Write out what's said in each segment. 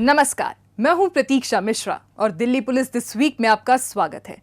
नमस्कार, मैं हूं प्रतीक्षा मिश्रा और दिल्ली पुलिस दिस वीक में आपका स्वागत है।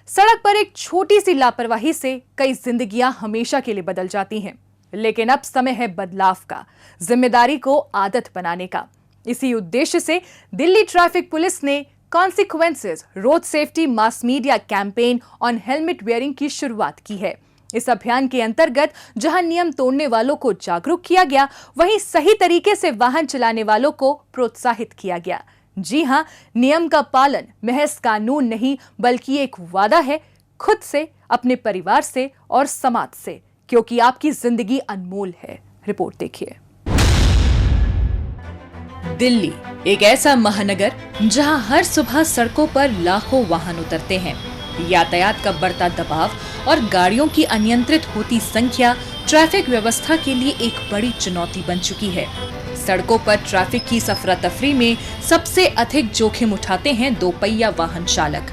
सड़क पर एक छोटी सी लापरवाही से कई जिंदगियां हमेशा के लिए बदल जाती हैं, लेकिन अब समय है बदलाव का, जिम्मेदारी को आदत बनाने का। इसी उद्देश्य से दिल्ली ट्रैफिक पुलिस ने consequences road safety mass media campaign on helmet wearing की शुरुआत की है। इस अभियान के अंतर्गत जहां नियम तोड़ने वालों को जागरूक किया गया, वहीं सही तरीके से वाहन चलाने वालों को प्रोत्साहित किया गया। जी हां, नियम का पालन महज कानून नहीं बल्कि एक वादा है, खुद से, अपने परिवार से और समाज से, क्योंकि आपकी जिंदगी अनमोल है। रिपोर्ट देखिए। दिल्ली एक ऐसा महानगर जहां हर सुबह सड़कों पर लाखों वाहन उतरते हैं। यातायात का बढ़ता दबाव और गाड़ियों की अनियंत्रित होती संख्या ट्रैफिक व्यवस्था के लिए एक बड़ी चुनौती बन चुकी है। सड़कों पर ट्रैफिक की अफरा-तफरी में सबसे अधिक जोखिम उठाते हैं दोपहिया वाहन चालक।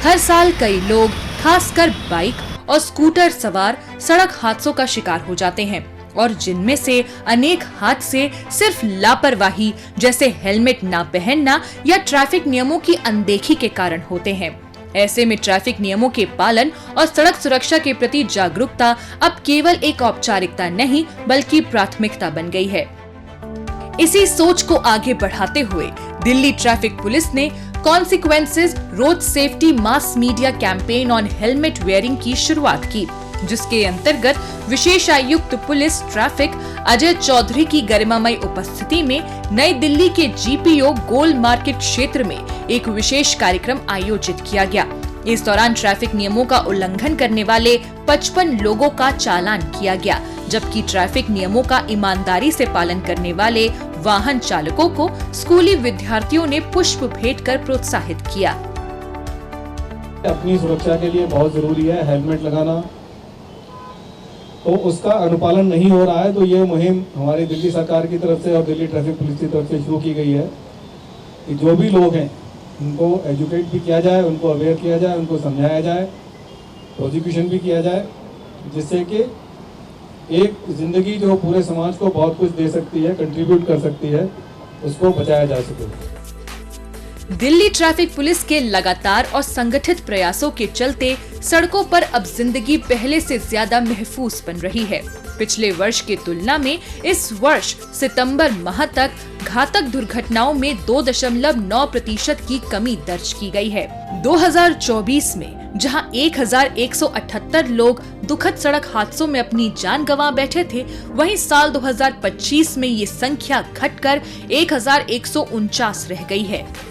हर साल कई लोग, खासकर बाइक और स्कूटर सवार, सड़क हादसों का शिकार हो जाते हैं और जिनमें से अनेक हादसे सिर्फ लापरवाही जैसे हेलमेट ना पहनना या ट्रैफिक नियमों की अनदेखी के कारण होते हैं। ऐसे में ट्रैफिक नियमों के पालन और सड़क सुरक्षा के प्रति जागरूकता अब केवल एक औपचारिकता नहीं बल्कि प्राथमिकता बन गई है। इसी सोच को आगे बढ़ाते हुए दिल्ली ट्रैफिक पुलिस ने consequences road safety mass media campaign on helmet wearing की शुरुआत की, जिसके अंतर्गत विशेष आयुक्त पुलिस ट्रैफिक अजय चौधरी की गरिमामयी उपस्थिति में नई दिल्ली के जीपीओ गोल मार्केट क्षेत्र में एक विशेष कार्यक्रम आयोजित किया गया। इस दौरान ट्रैफिक नियमों का उल्लंघन करने वाले 55 लोगों का चालान किया गया, जबकि ट्रैफिक नियमों का ईमानदारी से पालन करने वाले वाहन चालकों को स्कूली विद्यार्थियों ने पुष्प भेंट कर प्रोत्साहित किया। अपनी सुरक्षा के लिए बहुत जरूरी है हेलमेट लगाना, तो उसका अनुपालन नहीं हो रहा है। तो ये मुहिम हमारी दिल्ली सरकार की तरफ से और दिल्ली ट्रैफिक पुलिस की तरफ से शुरू की गई है कि जो भी लोग हैं उनको एजुकेट भी किया जाए, उनको अवेयर किया जाए, उनको समझाया जाए, प्रोसिक्यूशन भी किया जाए, जिससे कि एक जिंदगी जो पूरे समाज को बहुत कुछ दे सकती है, कंट्रीब्यूट कर सकती है, उसको बचाया जा सके। दिल्ली ट्रैफिक पुलिस के लगातार और संगठित प्रयासों के चलते सड़कों पर अब जिंदगी पहले से ज्यादा महफूज बन रही है। पिछले वर्ष की तुलना में इस वर्ष सितंबर माह तक घातक दुर्घटनाओं में 2.9% की कमी दर्ज की गई है। 2024 में जहां 1178 लोग दुखद सड़क हादसों में अपनी जान गंवा बैठे थे, वहीं साल 2025 में ये संख्या घटकर 1149 रह गई है।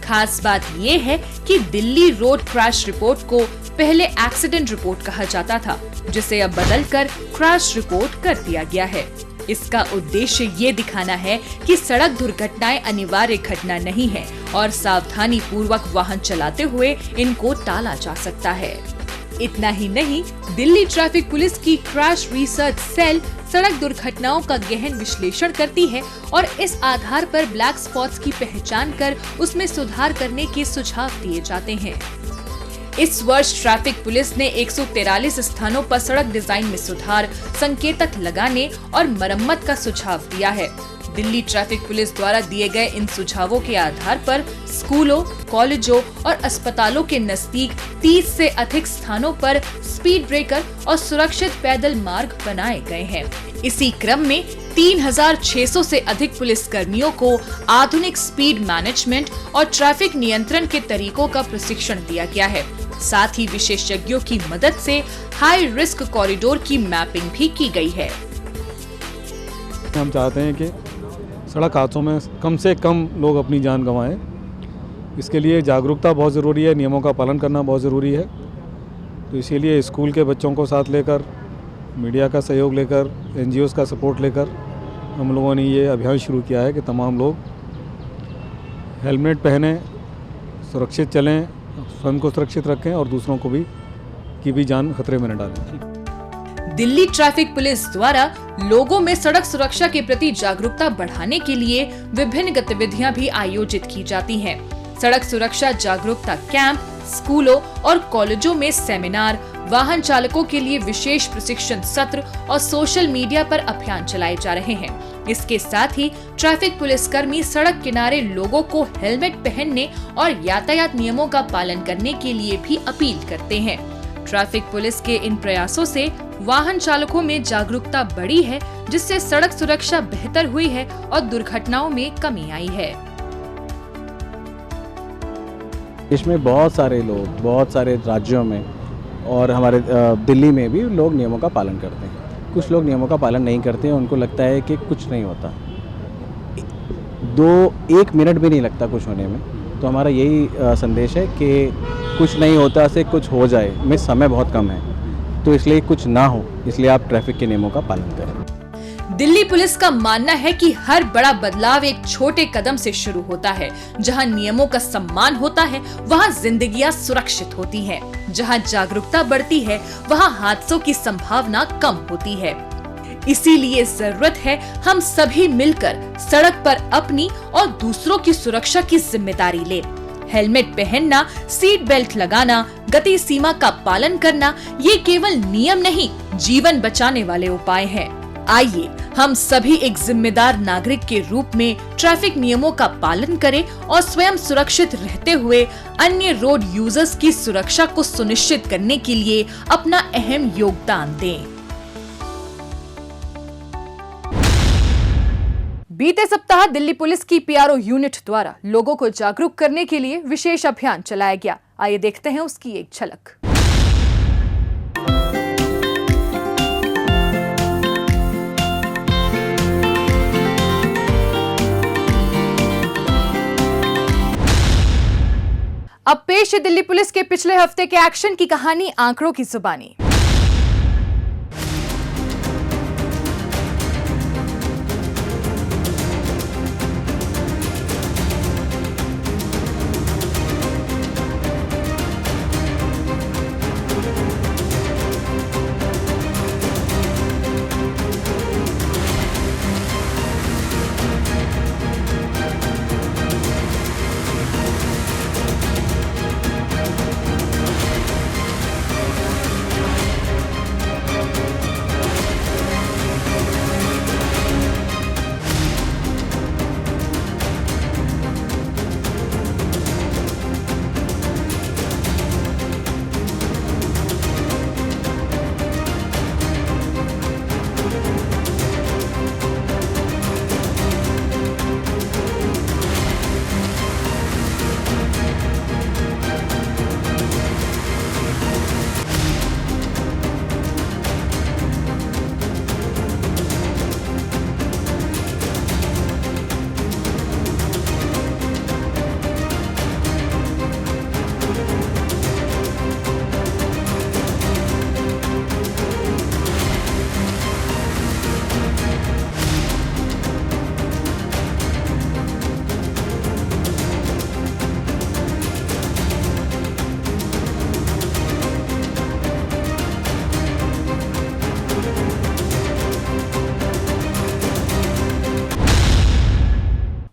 खास बात ये है कि दिल्ली रोड क्रैश रिपोर्ट को पहले एक्सीडेंट रिपोर्ट कहा जाता था, जिसे अब बदलकर क्रैश रिपोर्ट कर दिया गया है। इसका उद्देश्य ये दिखाना है कि सड़क दुर्घटनाएं अनिवार्य घटना नहीं है और सावधानी पूर्वक वाहन चलाते हुए इनको टाला जा सकता है। इतना ही नहीं, दिल्ली ट्रैफिक पुलिस की क्रैश रिसर्च सेल सड़क दुर्घटनाओं का गहन विश्लेषण करती है और इस आधार पर ब्लैक स्पॉट्स की पहचान कर उसमें सुधार करने के सुझाव दिए जाते हैं। इस वर्ष ट्रैफिक पुलिस ने 143 स्थानों पर सड़क डिजाइन में सुधार, संकेतक लगाने और मरम्मत का सुझाव दिया है। दिल्ली ट्रैफिक पुलिस द्वारा दिए गए इन सुझावों के आधार पर स्कूलों, कॉलेजों और अस्पतालों के नजदीक 30 से अधिक स्थानों पर स्पीड ब्रेकर और सुरक्षित पैदल मार्ग बनाए गए हैं। इसी क्रम में 3600 से अधिक पुलिस कर्मियों को आधुनिक स्पीड मैनेजमेंट और ट्रैफिक नियंत्रण के तरीकों का प्रशिक्षण दिया गया है। साथ ही विशेषज्ञों की मदद से हाई रिस्क कॉरिडोर की मैपिंग भी की गई है। हम चाहते हैं कि सड़क हादसों में कम से कम लोग अपनी जान गंवाएं। इसके लिए जागरूकता बहुत ज़रूरी है, नियमों का पालन करना बहुत ज़रूरी है। तो इसीलिए स्कूल के बच्चों को साथ लेकर, मीडिया का सहयोग लेकर, NGOs का सपोर्ट लेकर हम लोगों ने ये अभियान शुरू किया है कि तमाम लोग हेलमेट पहनें, सुरक्षित चलें, स्वयं को सुरक्षित रखें और दूसरों को भी जान खतरे में न डालें। दिल्ली ट्रैफिक पुलिस द्वारा लोगों में सड़क सुरक्षा के प्रति जागरूकता बढ़ाने के लिए विभिन्न गतिविधियां भी आयोजित की जाती हैं। सड़क सुरक्षा जागरूकता कैंप, स्कूलों और कॉलेजों में सेमिनार, वाहन चालकों के लिए विशेष प्रशिक्षण सत्र और सोशल मीडिया पर अभियान चलाए जा रहे हैं। इसके साथ ही ट्रैफिक पुलिसकर्मी सड़क किनारे लोगों को हेलमेट पहनने और यातायात नियमों का पालन करने के लिए भी अपील करते हैं। ट्रैफिक पुलिस के इन प्रयासों से वाहन चालकों में जागरूकता बढ़ी है, जिससे सड़क सुरक्षा बेहतर हुई है और दुर्घटनाओं में कमी आई है। देश में बहुत सारे लोग, बहुत सारे राज्यों में और हमारे दिल्ली में भी लोग नियमों का पालन करते हैं। कुछ लोग नियमों का पालन नहीं करते हैं, उनको लगता है कि कुछ नहीं होता, 1 मिनट भी नहीं लगता कुछ होने में। तो हमारा यही संदेश है कि कुछ नहीं होता से कुछ हो जाए में समय बहुत कम है, तो इसलिए कुछ ना हो, इसलिए आप ट्रैफिक के नियमों का पालन करें। दिल्ली पुलिस का मानना है कि हर बड़ा बदलाव एक छोटे कदम से शुरू होता है। जहां नियमों का सम्मान होता है, वहां जिंदगियां सुरक्षित होती हैं। जहां जागरूकता बढ़ती है, वहां हादसों की संभावना कम होती है। इसीलिए जरूरत है हम सभी मिलकर सड़क पर अपनी और दूसरों की सुरक्षा की जिम्मेदारी लें। हेलमेट पहनना, सीट बेल्ट लगाना, गति सीमा का पालन करना, ये केवल नियम नहीं, जीवन बचाने वाले उपाय हैं। आइए हम सभी एक जिम्मेदार नागरिक के रूप में ट्रैफिक नियमों का पालन करें और स्वयं सुरक्षित रहते हुए अन्य रोड यूजर्स की सुरक्षा को सुनिश्चित करने के लिए अपना अहम योगदान दें। बीते सप्ताह दिल्ली पुलिस की पीआरओ यूनिट द्वारा लोगों को जागरूक करने के लिए विशेष अभियान चलाया गया। आइए देखते हैं उसकी एक झलक। अब पेश है दिल्ली पुलिस के पिछले हफ्ते के एक्शन की कहानी आंकड़ों की जुबानी।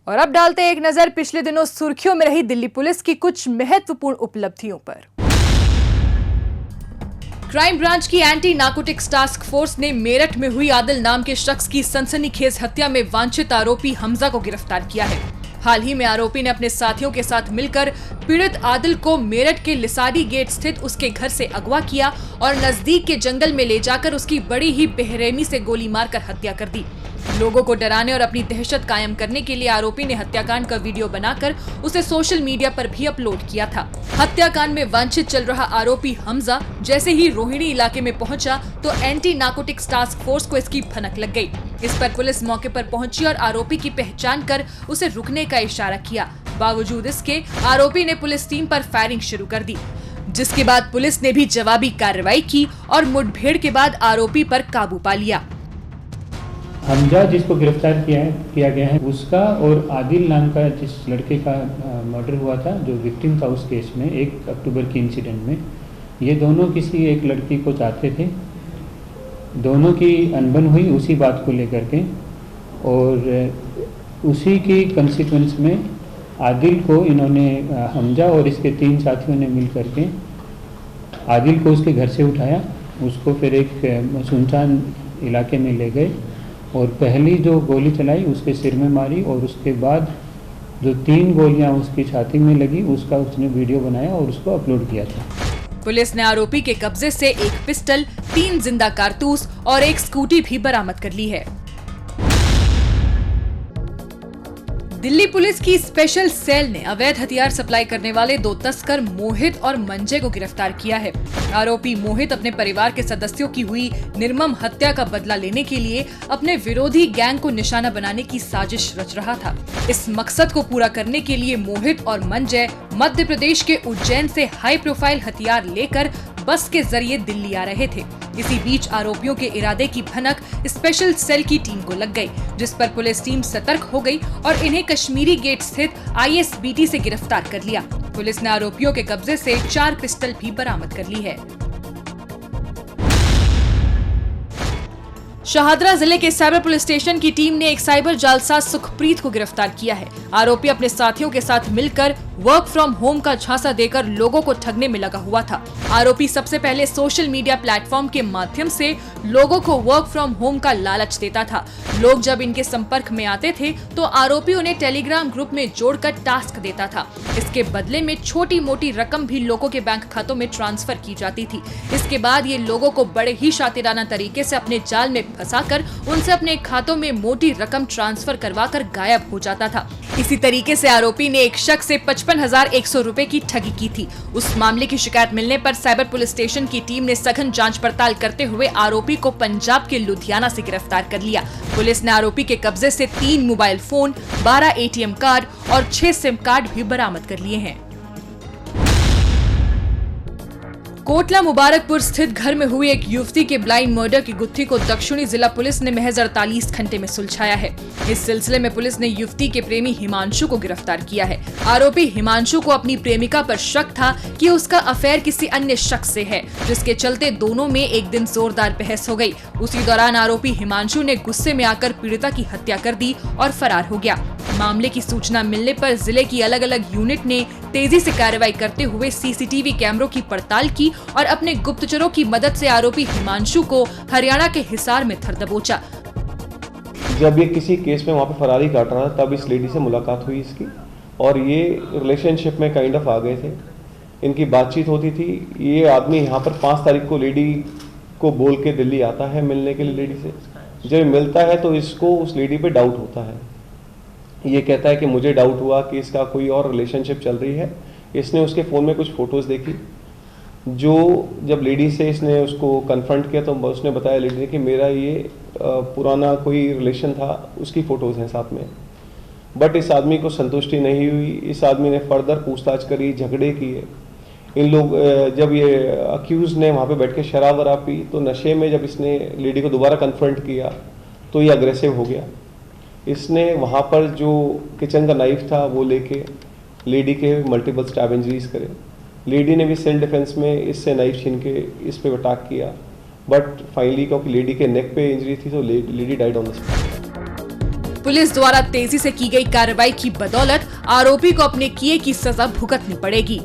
और अब डालते हैं एक नजर पिछले दिनों सुर्खियों में रही दिल्ली पुलिस की कुछ महत्वपूर्ण उपलब्धियों पर। क्राइम ब्रांच की एंटी नार्कोटिक्स टास्क फोर्स ने मेरठ में हुई आदिल नाम के शख्स की सनसनीखेज हत्या में वांछित आरोपी हमजा को गिरफ्तार किया है। हाल ही में आरोपी ने अपने साथियों के साथ मिलकर पीड़ित आदिल को मेरठ के लिसाडी गेट स्थित उसके घर से अगवा किया और नजदीक के जंगल में ले जाकर उसकी बड़ी ही बेरहमी से गोली मारकर हत्या कर दी। लोगों को डराने और अपनी दहशत कायम करने के लिए आरोपी ने हत्याकांड का वीडियो बनाकर उसे सोशल मीडिया पर भी अपलोड किया था। हत्याकांड में वांछित चल रहा आरोपी हमजा जैसे ही रोहिणी इलाके में पहुंचा तो एंटी नार्कोटिक्स टास्क फोर्स को इसकी भनक लग गई। इस पर पुलिस मौके पर पहुंची और आरोपी की पहचान कर उसे रुकने का इशारा किया। बावजूद इसके आरोपी ने पुलिस टीम पर फायरिंग शुरू कर दी, जिसके बाद पुलिस ने भी जवाबी कार्रवाई की और मुठभेड़ के बाद आरोपी पर काबू पा लिया। हमजा जिसको गिरफ्तार किया गया है उसका और आदिल नाम का जिस लड़के का मर्डर हुआ था, जो विक्टिम था उस केस में 1 अक्टूबर के इंसिडेंट में, ये दोनों किसी एक लड़की को चाहते थे। दोनों की अनबन हुई उसी बात को लेकर के और उसी की कंसिक्वेंस में आदिल को इन्होंने हमजा और इसके 3 साथियों ने मिल करके आदिल को उसके घर से उठाया, उसको फिर एक सुनसान इलाके में ले गए और पहली जो गोली चलाई उसके सिर में मारी और उसके बाद जो 3 गोलियां उसकी छाती में लगी उसका उसने वीडियो बनाया और उसको अपलोड किया था। पुलिस ने आरोपी के कब्जे से एक पिस्टल, 3 जिंदा कारतूस और एक स्कूटी भी बरामद कर ली है। दिल्ली पुलिस की स्पेशल सेल ने अवैध हथियार सप्लाई करने वाले 2 तस्कर मोहित और मंजय को गिरफ्तार किया है। आरोपी मोहित अपने परिवार के सदस्यों की हुई निर्मम हत्या का बदला लेने के लिए अपने विरोधी गैंग को निशाना बनाने की साजिश रच रहा था। इस मकसद को पूरा करने के लिए मोहित और मंजय मध्य प्रदेश के उज्जैन से हाई प्रोफाइल हथियार लेकर बस के जरिए दिल्ली आ रहे थे। इसी बीच आरोपियों के इरादे की भनक स्पेशल सेल की टीम को लग गई, जिस पर पुलिस टीम सतर्क हो गई और इन्हें कश्मीरी गेट स्थित ISBT से गिरफ्तार कर लिया। पुलिस ने आरोपियों के कब्जे से 4 पिस्टल भी बरामद कर ली है। शाहदरा जिले के साइबर पुलिस स्टेशन की टीम ने एक साइबर जालसाज सुखप्रीत को गिरफ्तार किया है। आरोपी अपने साथियों के साथ मिलकर वर्क फ्रॉम होम का झांसा देकर लोगों को ठगने में लगा हुआ था। आरोपी सबसे पहले सोशल मीडिया प्लेटफॉर्म के माध्यम से लोगों को वर्क फ्रॉम होम का लालच देता था। लोग जब इनके संपर्क में आते थे तो आरोपी उन्हें टेलीग्राम ग्रुप में जोड़कर टास्क देता था। इसके बदले में छोटी मोटी रकम भी लोगों के बैंक खातों में ट्रांसफर की जाती थी। इसके बाद ये लोगों को बड़े ही शातिराना तरीके से अपने जाल में फंसाकर उनसे अपने खातों में मोटी रकम ट्रांसफर करवाकर गायब हो जाता था। इसी तरीके से आरोपी ने एक शख्स से 55,100 रुपए की ठगी की थी। उस मामले की शिकायत मिलने पर साइबर पुलिस स्टेशन की टीम ने सघन जांच पड़ताल करते हुए आरोपी को पंजाब के लुधियाना से गिरफ्तार कर लिया। पुलिस ने आरोपी के कब्जे से 3 मोबाइल फोन, 12 ATM कार्ड और 6 सिम कार्ड भी बरामद कर लिए हैं। कोटला मुबारकपुर स्थित घर में हुई एक युवती के ब्लाइंड मर्डर की गुत्थी को दक्षिणी जिला पुलिस ने महज 48 घंटे में सुलझाया है। इस सिलसिले में पुलिस ने युवती के प्रेमी हिमांशु को गिरफ्तार किया है। आरोपी हिमांशु को अपनी प्रेमिका पर शक था कि उसका अफेयर किसी अन्य शख्स से है, जिसके चलते दोनों में एक दिन जोरदार बहस हो गई। उसी दौरान आरोपी हिमांशु ने गुस्से में आकर पीड़िता की हत्या कर दी और फरार हो गया। मामले की सूचना मिलने पर जिले की अलग अलग यूनिट ने तेजी से कार्रवाई करते हुए CCTV कैमरों की पड़ताल की और अपने गुप्तचरों की मदद से आरोपी हिमांशु को हरियाणा के हिसार में धर दबोचा। जब ये किसी केस में वहाँ पे फरारी काट रहा था तब इस लेडी से मुलाकात हुई इसकी और ये रिलेशनशिप में काइंड ऑफ आ गए थे। इनकी बातचीत होती थी। ये आदमी यहाँ पर 5 तारीख को लेडी को बोल के दिल्ली आता है मिलने के लिए लेडी से। जब मिलता है तो इसको उस लेडी पे डाउट होता है। ये कहता है कि मुझे डाउट हुआ कि इसका कोई और रिलेशनशिप चल रही है। इसने उसके फ़ोन में कुछ फ़ोटोज़ देखी, जो जब लेडी से इसने उसको कन्फ्रंट किया तो उसने बताया लेडी ने कि मेरा ये पुराना कोई रिलेशन था, उसकी फ़ोटोज़ हैं साथ में। बट इस आदमी को संतुष्टि नहीं हुई। इस आदमी ने फर्दर पूछताछ करी, झगड़े किए। इन लोग जब ये अक्यूज़ ने वहाँ पे बैठ के शराब वराब पी तो नशे में जब इसने लेडी को दोबारा कन्फ्रंट किया तो ये अग्रेसिव हो गया। इसने वहाँ पर जो किचन का नाइफ था वो लेके लेडी के मल्टीपल स्टैब इंजरीज करे। लेडी ने भी सेल्फ डिफेंस में इससे नाइफ छीन के इस पे अटैक किया, बट फाइनली क्योंकि लेडी के नेक पे इंजरी थी तो lady died on the spot. Police द्वारा तेजी से की गई कार्रवाई की बदौलत आरोपी को अपने किए की सजा भुगतनी पड़ेगी।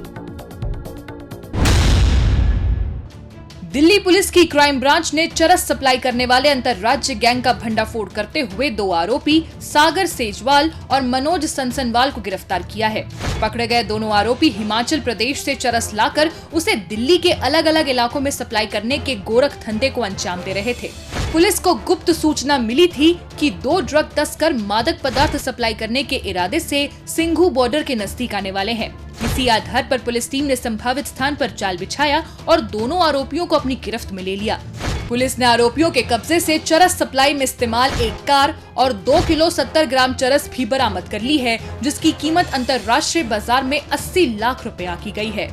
दिल्ली पुलिस की क्राइम ब्रांच ने चरस सप्लाई करने वाले अंतर्राज्य गैंग का भंडाफोड़ करते हुए 2 आरोपी सागर सेजवाल और मनोज सनसनवाल को गिरफ्तार किया है। पकड़े गए दोनों आरोपी हिमाचल प्रदेश से चरस लाकर उसे दिल्ली के अलग अलग इलाकों में सप्लाई करने के गोरख धंधे को अंजाम दे रहे थे। पुलिस को गुप्त सूचना मिली थी कि 2 ड्रग तस्कर मादक पदार्थ सप्लाई करने के इरादे से सिंघू बॉर्डर के नजदीक आने वाले हैं। इसी आधार पर पुलिस टीम ने संभावित स्थान पर जाल बिछाया और दोनों आरोपियों को अपनी गिरफ्त में ले लिया। पुलिस ने आरोपियों के कब्जे से चरस सप्लाई में इस्तेमाल एक कार और 2 किलो 70 ग्राम चरस भी बरामद कर ली है, जिसकी कीमत अंतर्राष्ट्रीय बाजार में 80 लाख रुपए आंकी गई है।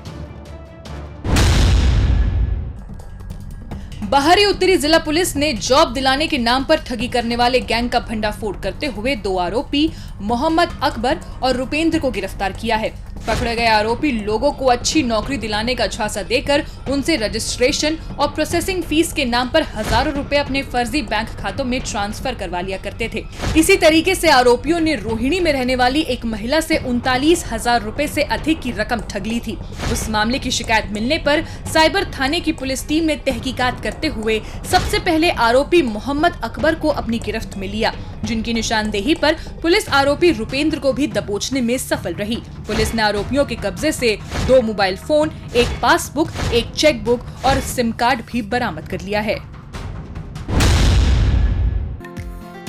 बाहरी उत्तरी जिला पुलिस ने जॉब दिलाने के नाम पर ठगी करने वाले गैंग का भंडाफोड़ करते हुए 2 आरोपी मोहम्मद अकबर और रुपेंद्र को गिरफ्तार किया है। पकड़े गए आरोपी लोगों को अच्छी नौकरी दिलाने का झांसा देकर उनसे रजिस्ट्रेशन और प्रोसेसिंग फीस के नाम पर हजारों रुपए अपने फर्जी बैंक खातों में ट्रांसफर करवा लिया करते थे। इसी तरीके से आरोपियों ने रोहिणी में रहने वाली एक महिला से 39,000 रुपए से अधिक की रकम ठग ली थी। उस मामले की शिकायत मिलने पर साइबर थाने की पुलिस टीम ने तहकीकात करते हुए सबसे पहले आरोपी मोहम्मद अकबर को अपनी गिरफ्त में लिया, जिनकी निशानदेही पर पुलिस आरोपी रुपेंद्र को भी दबोचने में सफल रही। पुलिस ने आरोपियों के कब्जे से 2 मोबाइल फोन, एक पासबुक, एक चेकबुक और सिम कार्ड भी बरामद कर लिया है।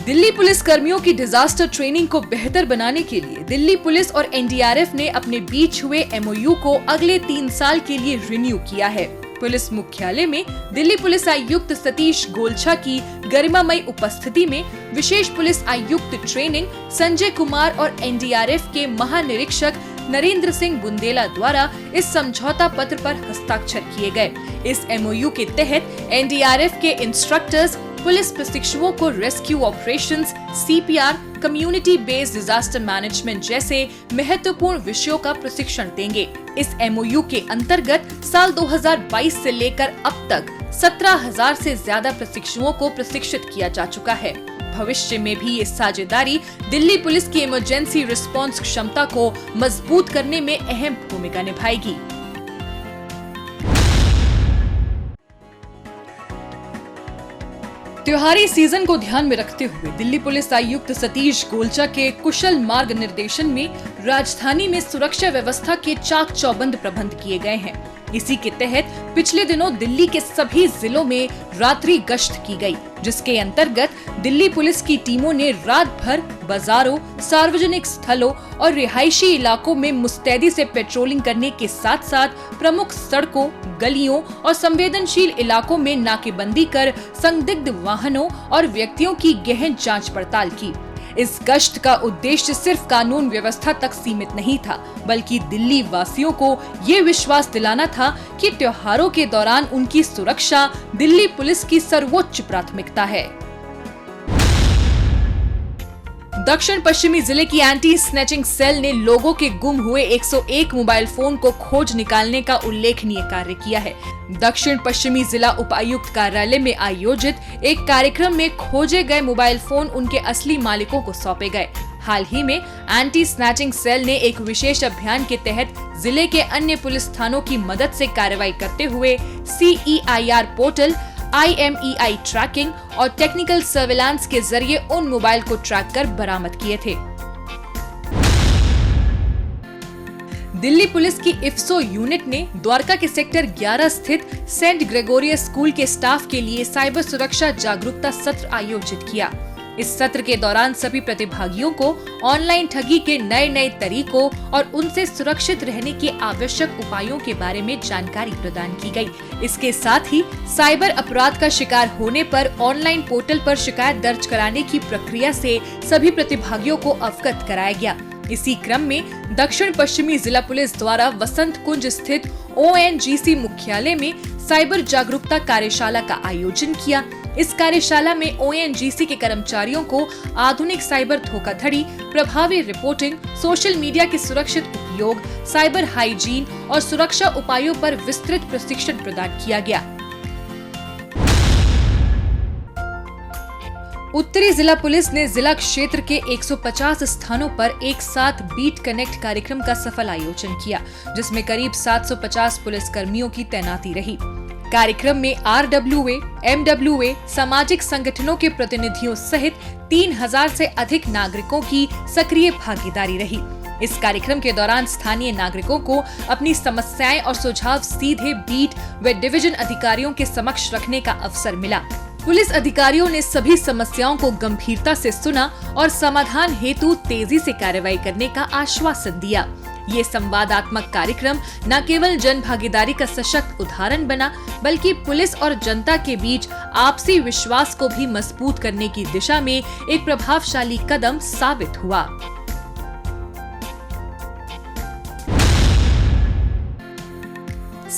दिल्ली पुलिस कर्मियों की डिजास्टर ट्रेनिंग को बेहतर बनाने के लिए दिल्ली पुलिस और एनडीआरएफ ने अपने बीच हुए एमओयू को अगले 3 साल के लिए रिन्यू किया है। पुलिस मुख्यालय में दिल्ली पुलिस आयुक्त सतीश गोलछा की गरिमामयी उपस्थिति में विशेष पुलिस आयुक्त ट्रेनिंग संजय कुमार और एनडीआरएफ के महानिरीक्षक नरेंद्र सिंह बुंदेला द्वारा इस समझौता पत्र पर हस्ताक्षर किए गए। इस एमओयू के तहत एनडीआरएफ के इंस्ट्रक्टर्स पुलिस प्रशिक्षुओं को rescue operations, CPR, community based disaster management जैसे महत्वपूर्ण विषयों का प्रशिक्षण देंगे। इस एमओयू के अंतर्गत साल 2022 से लेकर अब तक 17,000 से ज्यादा प्रशिक्षुओं को प्रशिक्षित किया जा चुका है। भविष्य में भी ये साझेदारी दिल्ली पुलिस की इमरजेंसी रिस्पांस क्षमता को मजबूत करने में अहम भूमिका निभाएगी। त्योहारी सीजन को ध्यान में रखते हुए दिल्ली पुलिस आयुक्त सतीश गोलचा के कुशल मार्ग निर्देशन में राजधानी में सुरक्षा व्यवस्था के चाक चौबंद प्रबंध किए गए हैं। इसी के तहत पिछले दिनों दिल्ली के सभी जिलों में रात्रि गश्त की गई, जिसके अंतर्गत दिल्ली पुलिस की टीमों ने रात भर बाजारों, सार्वजनिक स्थलों और रिहायशी इलाकों में मुस्तैदी से पेट्रोलिंग करने के साथ साथ प्रमुख सड़कों, गलियों और संवेदनशील इलाकों में नाकेबंदी कर संदिग्ध वाहनों और व्यक्तियों की गहन जांच पड़ताल की। इस गश्त का उद्देश्य सिर्फ कानून व्यवस्था तक सीमित नहीं था, बल्कि दिल्ली वासियों को ये विश्वास दिलाना था कि त्योहारों के दौरान उनकी सुरक्षा दिल्ली पुलिस की सर्वोच्च प्राथमिकता है। दक्षिण पश्चिमी जिले की एंटी स्नैचिंग सेल ने लोगों के गुम हुए 101 मोबाइल फोन को खोज निकालने का उल्लेखनीय कार्य किया है। दक्षिण पश्चिमी जिला उपायुक्त कार्यालय में आयोजित एक कार्यक्रम में खोजे गए मोबाइल फोन उनके असली मालिकों को सौंपे गए। हाल ही में एंटी स्नैचिंग सेल ने एक विशेष अभियान के तहत जिले के अन्य पुलिस थानों की मदद से कार्रवाई करते हुए CEIR पोर्टल, IMEI ट्रैकिंग और टेक्निकल सर्विलांस के जरिए उन मोबाइल को ट्रैक कर बरामद किए थे। दिल्ली पुलिस की इफ्सो यूनिट ने द्वारका के सेक्टर 11 स्थित सेंट ग्रेगोरियस स्कूल के स्टाफ के लिए साइबर सुरक्षा जागरूकता सत्र आयोजित किया। इस सत्र के दौरान सभी प्रतिभागियों को ऑनलाइन ठगी के नए तरीकों और उनसे सुरक्षित रहने के आवश्यक उपायों के बारे में जानकारी प्रदान की गई। इसके साथ ही साइबर अपराध का शिकार होने पर ऑनलाइन पोर्टल पर शिकायत दर्ज कराने की प्रक्रिया से सभी प्रतिभागियों को अवगत कराया गया। इसी क्रम में दक्षिण पश्चिमी जिला पुलिस द्वारा वसंत कुंज स्थित ONGC मुख्यालय में साइबर जागरूकता कार्यशाला का आयोजन किया। इस कार्यशाला में ONGC के कर्मचारियों को आधुनिक साइबर धोखाधड़ी, प्रभावी रिपोर्टिंग, सोशल मीडिया के सुरक्षित उपयोग, साइबर हाइजीन और सुरक्षा उपायों पर विस्तृत प्रशिक्षण प्रदान किया गया। उत्तरी जिला पुलिस ने जिला क्षेत्र के 150 स्थानों पर एक साथ बीट कनेक्ट कार्यक्रम का सफल आयोजन किया, जिसमें करीब 750 पुलिस कर्मियों की तैनाती रही। कार्यक्रम में RWA, MWA, सामाजिक संगठनों के प्रतिनिधियों सहित 3000 से अधिक नागरिकों की सक्रिय भागीदारी रही। इस कार्यक्रम के दौरान स्थानीय नागरिकों को अपनी समस्याएं और सुझाव सीधे बीट व डिवीजन अधिकारियों के समक्ष रखने का अवसर मिला। पुलिस अधिकारियों ने सभी समस्याओं को गंभीरता से सुना और समाधान हेतु तेजी से कार्रवाई करने का आश्वासन दिया। ये संवादात्मक कार्यक्रम न केवल जन भागीदारी का सशक्त उदाहरण बना, बल्कि पुलिस और जनता के बीच आपसी विश्वास को भी मजबूत करने की दिशा में एक प्रभावशाली कदम साबित हुआ।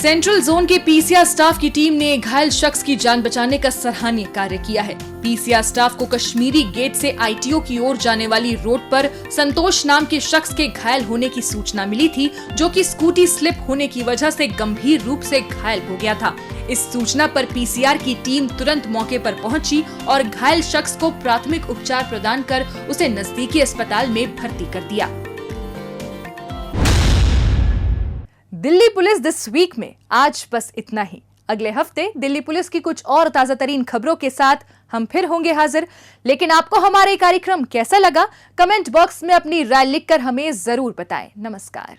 सेंट्रल जोन के पीसीआर स्टाफ की टीम ने घायल शख्स की जान बचाने का सराहनीय कार्य किया है। पीसीआर स्टाफ को कश्मीरी गेट से आईटीओ की ओर जाने वाली रोड पर संतोष नाम के शख्स के घायल होने की सूचना मिली थी, जो कि स्कूटी स्लिप होने की वजह से गंभीर रूप से घायल हो गया था। इस सूचना पर पीसीआर की टीम तुरंत मौके पर पहुंची और घायल शख्स को प्राथमिक उपचार प्रदान कर उसे नजदीकी अस्पताल में भर्ती कर दिया। दिल्ली पुलिस दिस वीक में आज बस इतना ही। अगले हफ्ते दिल्ली पुलिस की कुछ और ताजा तरीन खबरों के साथ हम फिर होंगे हाजिर। लेकिन आपको हमारा ये कार्यक्रम कैसा लगा, कमेंट बॉक्स में अपनी राय लिखकर हमें जरूर बताएं। नमस्कार।